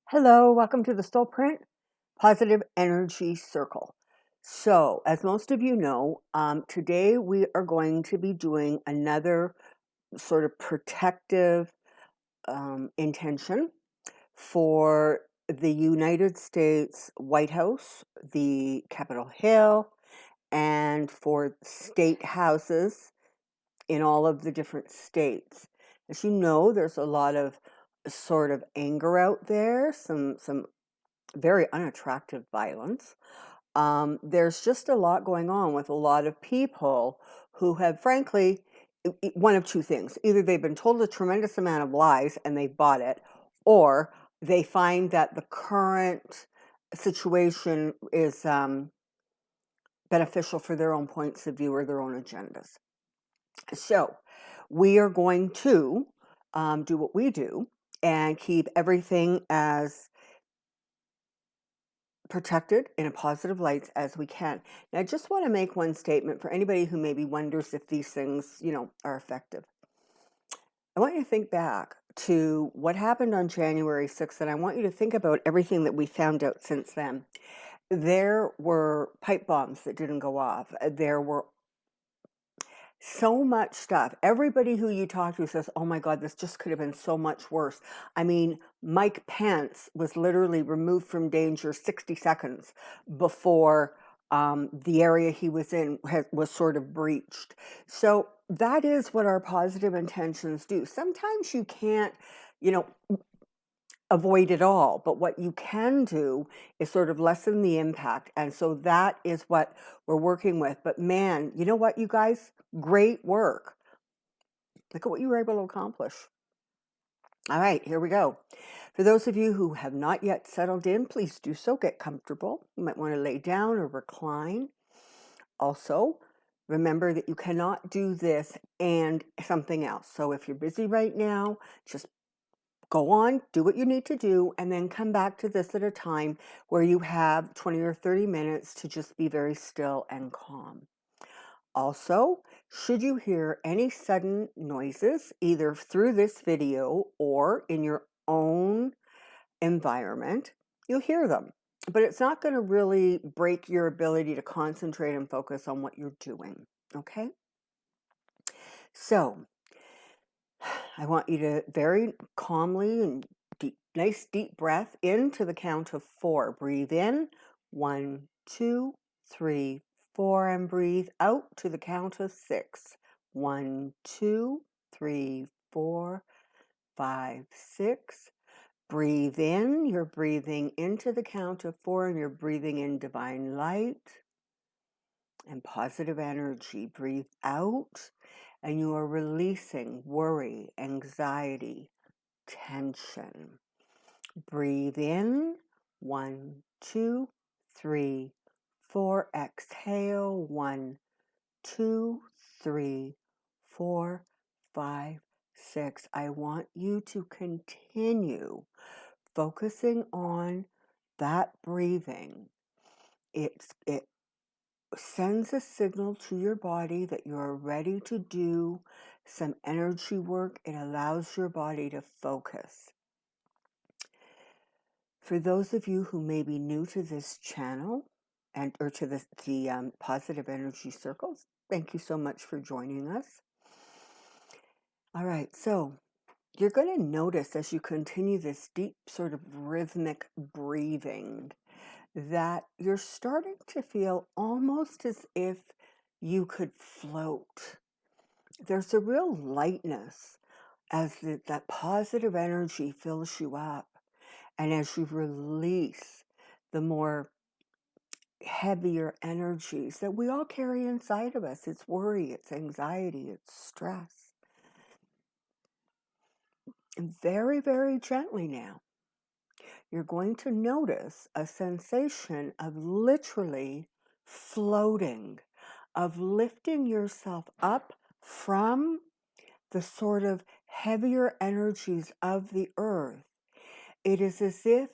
Hello, welcome to the Soulprint Positive Energy Circle. So, as most of you know, today we are going to be doing another sort of protective intention for the United States White House, the Capitol Hill, and for state houses in all of the different states. As you know, there's a lot of sort of anger out there, some very unattractive violence. There's just a lot going on with a lot of people who have, frankly, one of two things. Either they've been told a tremendous amount of lies and they've bought it, or they find that the current situation is beneficial for their own points of view or their own agendas. So we are going to do what we do and keep everything as protected in a positive light as we can. Now, I just want to make one statement for anybody who maybe wonders if these things, are effective. I want you to think back to what happened on January 6th, and I want you to think about everything that we found out since then. There were pipe bombs that didn't go off. There were so much stuff. Everybody who you talk to says, oh my God, this just could have been so much worse. I mean, Mike Pence was literally removed from danger 60 seconds before the area he was in was sort of breached. So that is what our positive intentions do. Sometimes you can't, you know, avoid it all, but what you can do is sort of lessen the impact. And so that is what we're working with. But man, you know what, you guys? Great work. Look at what you were able to accomplish. All right, here we go. For those of you who have not yet settled in, please do so. Get comfortable. You might want to lay down or recline. Also, remember that you cannot do this and something else. So if you're busy right now, just go on, do what you need to do, and then come back to this at a time where you have 20 or 30 minutes to just be very still and calm. Also, should you hear any sudden noises, either through this video or in your own environment, you'll hear them. But it's not going to really break your ability to concentrate and focus on what you're doing. Okay? So, I want you to very calmly and nice deep breath into the count of 4. Breathe in, 1, 2, 3, 4, and breathe out to the count of 6. 1, 2, 3, 4, 5, 6. Breathe in, you're breathing into the count of 4, and you're breathing in divine light and positive energy. Breathe out, and you are releasing worry, anxiety, tension. Breathe in, 1, 2, 3, 4. Exhale, 1, 2, 3, 4, 5, 6. I want you to continue focusing on that breathing. It sends a signal to your body that you're ready to do some energy work. It allows your body to focus. For those of you who may be new to this channel or to the Positive Energy Circles, thank you so much for joining us. All right, so you're going to notice as you continue this deep sort of rhythmic breathing that you're starting to feel almost as if you could float. There's a real lightness as that positive energy fills you up. And as you release the more heavier energies that we all carry inside of us, it's worry, it's anxiety, it's stress. And very, very gently now, you're going to notice a sensation of literally floating, of lifting yourself up from the sort of heavier energies of the earth. It is as if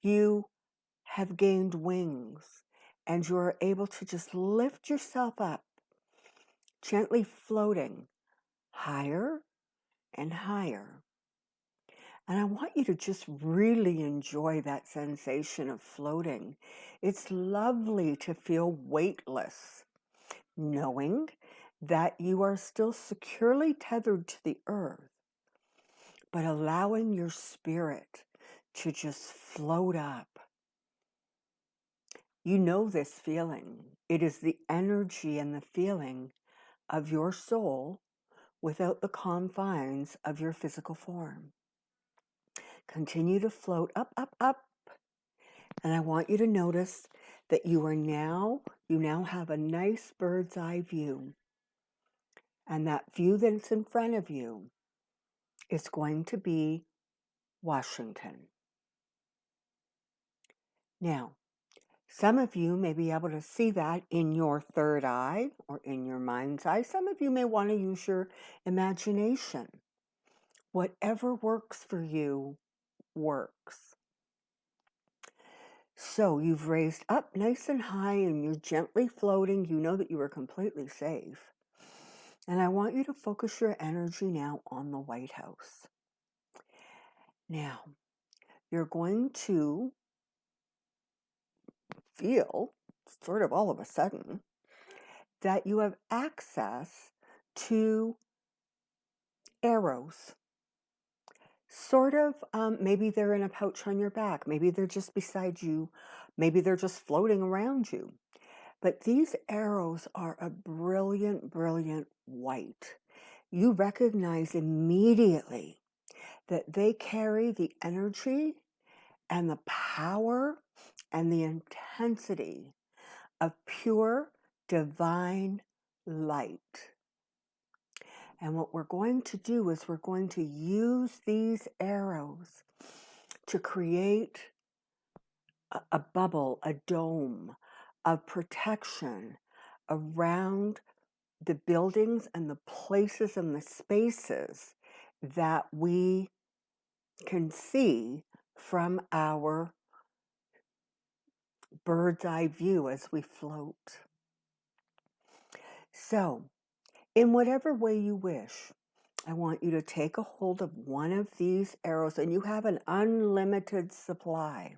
you have gained wings and you're able to just lift yourself up, gently floating higher and higher. And I want you to just really enjoy that sensation of floating. It's lovely to feel weightless, knowing that you are still securely tethered to the earth, but allowing your spirit to just float up. You know this feeling. It is the energy and the feeling of your soul without the confines of your physical form. Continue to float up, up, up. And I want you to notice that you now have a nice bird's eye view. And that view that's in front of you is going to be Washington. Now, some of you may be able to see that in your third eye or in your mind's eye. Some of you may want to use your imagination. Whatever works for you works. So you've raised up nice and high and you're gently floating. You know that you are completely safe. And I want you to focus your energy now on the White House. Now, you're going to feel, sort of all of a sudden, that you have access to arrows. Sort of, maybe they're in a pouch on your back. Maybe they're just beside you. Maybe they're just floating around you. But these arrows are a brilliant, brilliant white. You recognize immediately that they carry the energy and the power and the intensity of pure divine light. And what we're going to do is we're going to use these arrows to create a bubble, a dome of protection around the buildings and the places and the spaces that we can see from our bird's eye view as we float. So, in whatever way you wish, I want you to take a hold of one of these arrows, and you have an unlimited supply.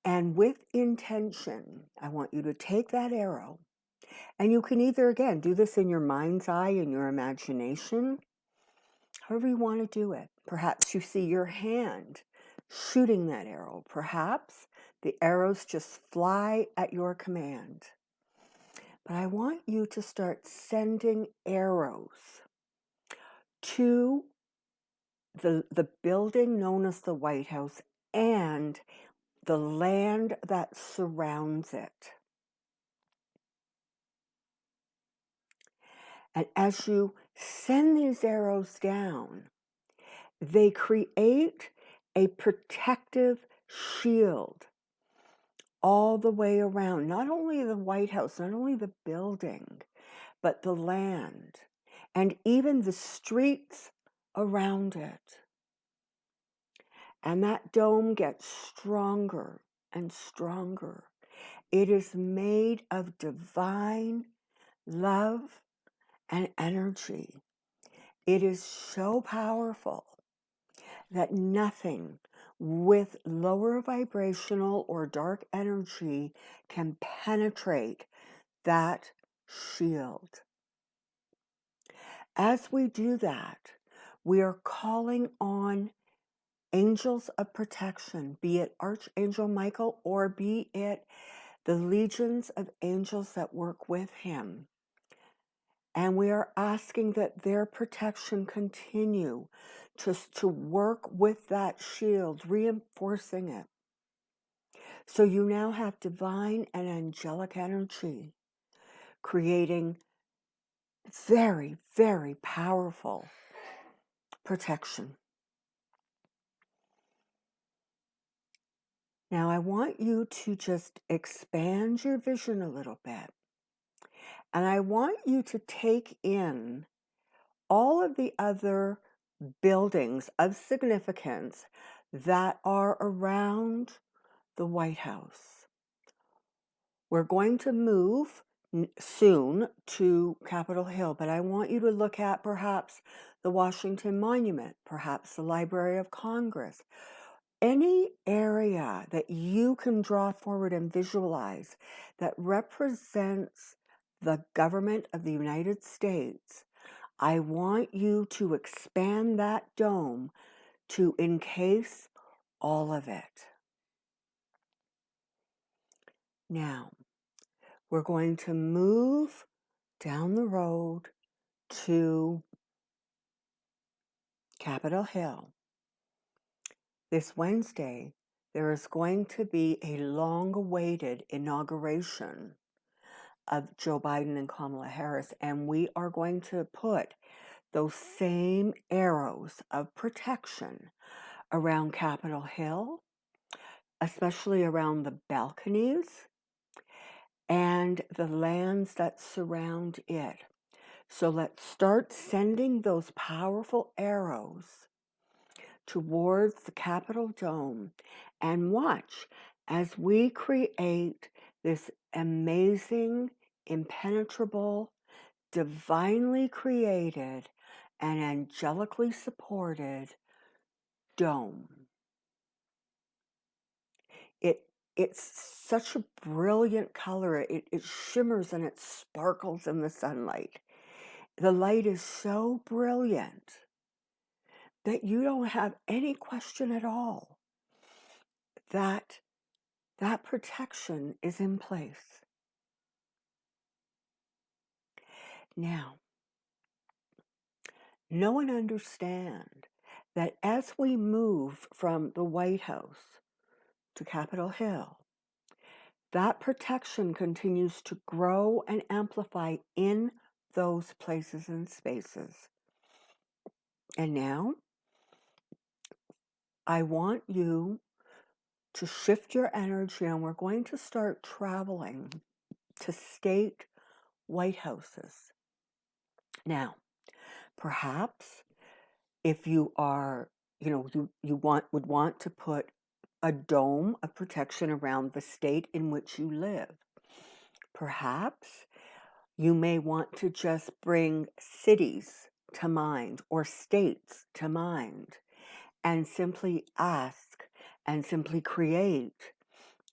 And with intention, I want you to take that arrow, and you can either, again, do this in your mind's eye, in your imagination, however you want to do it. Perhaps you see your hand shooting that arrow. Perhaps the arrows just fly at your command. But I want you to start sending arrows to the building known as the White House and the land that surrounds it. And as you send these arrows down, they create a protective shield all the way around, not only the White House, not only the building, but the land, and even the streets around it. And that dome gets stronger and stronger. It is made of divine love and energy. It is so powerful that nothing with lower vibrational or dark energy can penetrate that shield. As we do that, we are calling on angels of protection, be it Archangel Michael or be it the legions of angels that work with him. And we are asking that their protection continue to work with that shield, reinforcing it. So you now have divine and angelic energy, creating very, very powerful protection. Now I want you to just expand your vision a little bit. And I want you to take in all of the other buildings of significance that are around the White House. We're going to move soon to Capitol Hill, but I want you to look at perhaps the Washington Monument, perhaps the Library of Congress, any area that you can draw forward and visualize that represents the government of the United States. I want you to expand that dome to encase all of it. Now, we're going to move down the road to Capitol Hill. This Wednesday, there is going to be a long-awaited inauguration of Joe Biden and Kamala Harris, and we are going to put those same arrows of protection around Capitol Hill, especially around the balconies and the lands that surround it. So let's start sending those powerful arrows towards the Capitol Dome and watch as we create this amazing, impenetrable, divinely created, and angelically supported dome. It's such a brilliant color. It shimmers and it sparkles in the sunlight. The light is so brilliant that you don't have any question at all that that protection is in place. Now, know and understand that as we move from the White House to Capitol Hill, that protection continues to grow and amplify in those places and spaces. And now, I want you to shift your energy, and we're going to start traveling to state White Houses. Now, perhaps if you are, would want to put a dome of protection around the state in which you live. Perhaps you may want to just bring cities to mind or states to mind and simply ask and simply create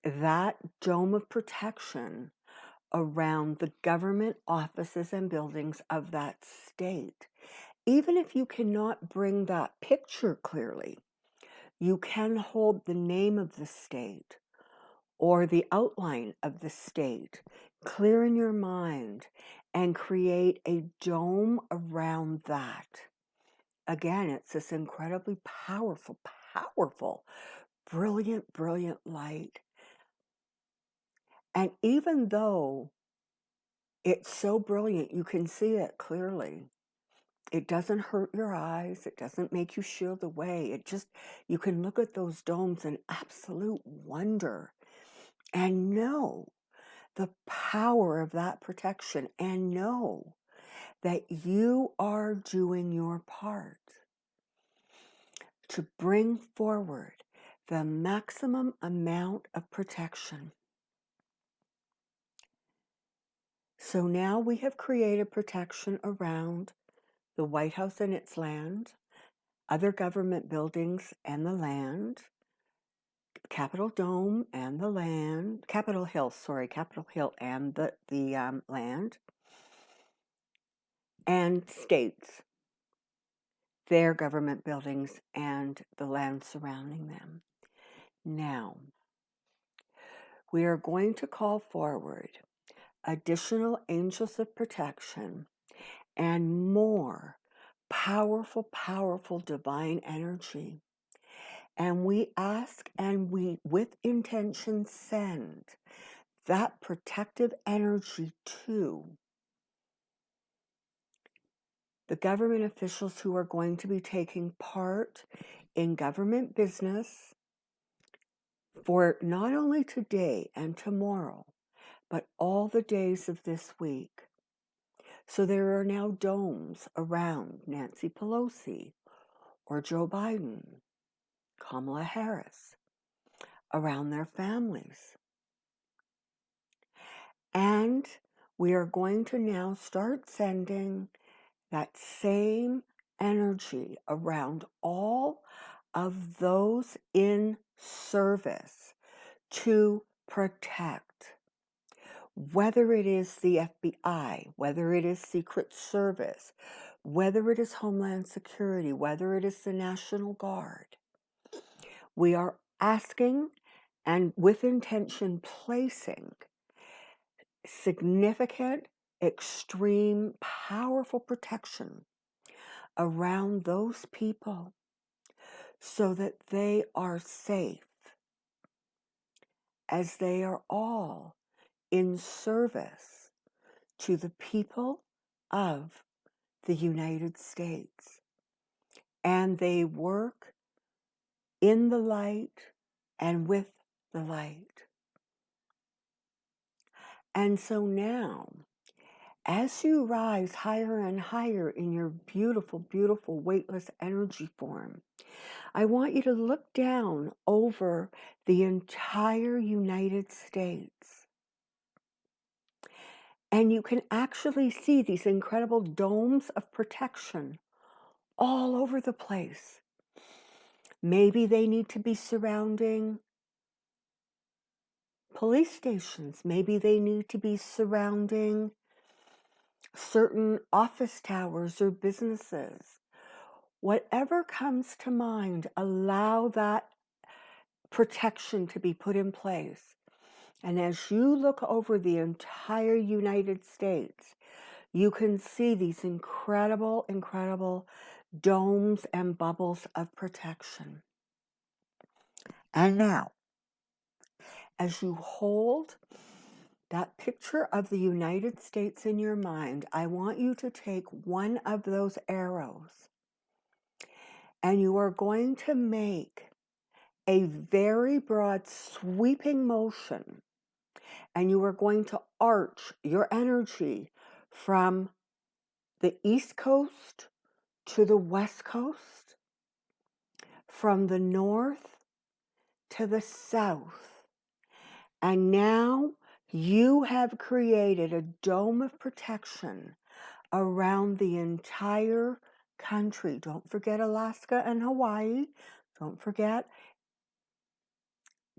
that dome of protection around the government offices and buildings of that state. Even if you cannot bring that picture clearly, you can hold the name of the state or the outline of the state clear in your mind and create a dome around that. Again, it's this incredibly powerful, brilliant light. And even though it's so brilliant, you can see it clearly. It doesn't hurt your eyes. It doesn't make you shield away. You can look at those domes in absolute wonder and know the power of that protection and know that you are doing your part to bring forward the maximum amount of protection. So now we have created protection around the White House and its land, other government buildings and the land, Capitol Dome and the land, Capitol Hill and the land, and states, their government buildings and the land surrounding them. Now, we are going to call forward additional angels of protection and more powerful divine energy. And we ask and we, with intention, send that protective energy to the government officials who are going to be taking part in government business for not only today and tomorrow, but all the days of this week. So there are now domes around Nancy Pelosi or Joe Biden, Kamala Harris, around their families. And we are going to now start sending that same energy around all of those in service to protect, whether it is the FBI, whether it is Secret Service, whether it is Homeland Security, whether it is the National Guard. We are asking and with intention placing significant, extreme, powerful protection around those people so that they are safe, as they are all in service to the people of the United States. And they work in the light and with the light. And so now, as you rise higher and higher in your beautiful, beautiful weightless energy form, I want you to look down over the entire United States. And you can actually see these incredible domes of protection all over the place. Maybe they need to be surrounding police stations. Maybe they need to be surrounding certain office towers or businesses. Whatever comes to mind, allow that protection to be put in place. And as you look over the entire United States, you can see these incredible, incredible domes and bubbles of protection. And now, as you hold that picture of the United States in your mind, I want you to take one of those arrows and you are going to make a very broad sweeping motion, and you are going to arch your energy from the East Coast to the West Coast, from the North to the South. And now you have created a dome of protection around the entire country. Don't forget Alaska and Hawaii. Don't forget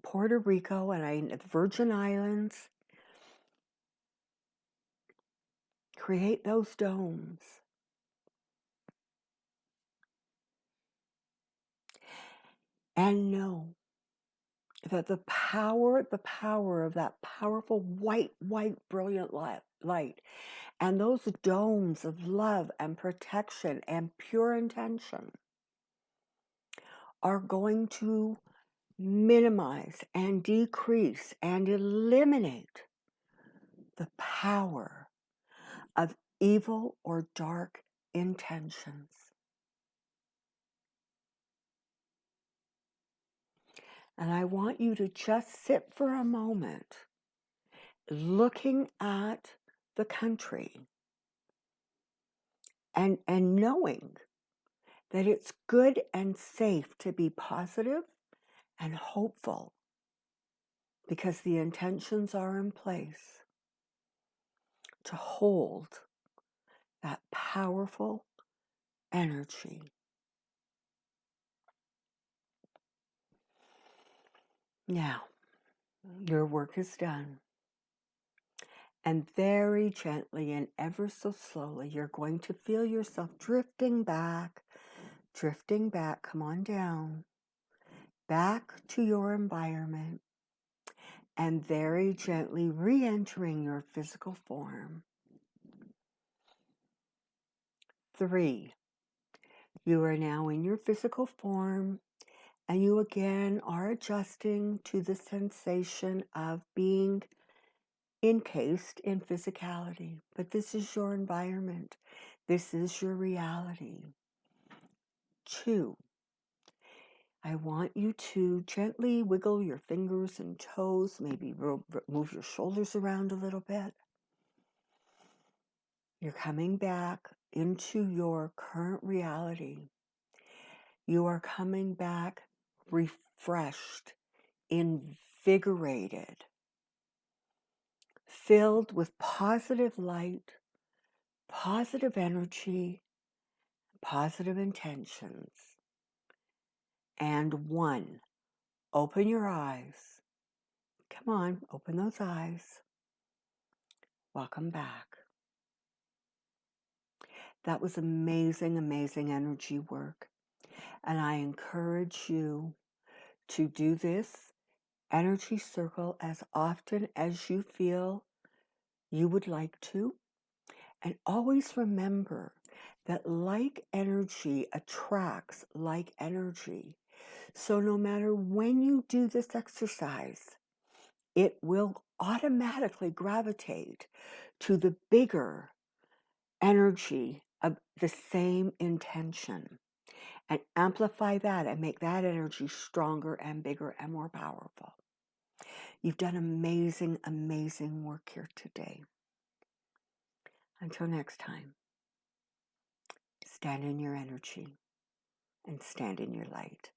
Puerto Rico and the Virgin Islands. Create those domes. And know that the power of that powerful white, brilliant light, and those domes of love and protection and pure intention are going to minimize and decrease and eliminate the power of evil or dark intentions. And I want you to just sit for a moment looking at the country and knowing that it's good and safe to be positive and hopeful because the intentions are in place to hold that powerful energy. Now, your work is done. And very gently and ever so slowly, you're going to feel yourself drifting back, come on down, back to your environment, and very gently re-entering your physical form. 3, you are now in your physical form, and you again are adjusting to the sensation of being encased in physicality. But this is your environment. This is your reality. 2, I want you to gently wiggle your fingers and toes, maybe move your shoulders around a little bit. You're coming back into your current reality. You are coming back refreshed, invigorated, filled with positive light, positive energy, positive intentions. And 1, open your eyes. Come on, open those eyes. Welcome back. That was amazing, amazing energy work. And I encourage you to do this energy circle as often as you feel you would like to. And always remember that like energy attracts like energy. So no matter when you do this exercise, it will automatically gravitate to the bigger energy of the same intention and amplify that and make that energy stronger and bigger and more powerful. You've done amazing, amazing work here today. Until next time, stand in your energy and stand in your light.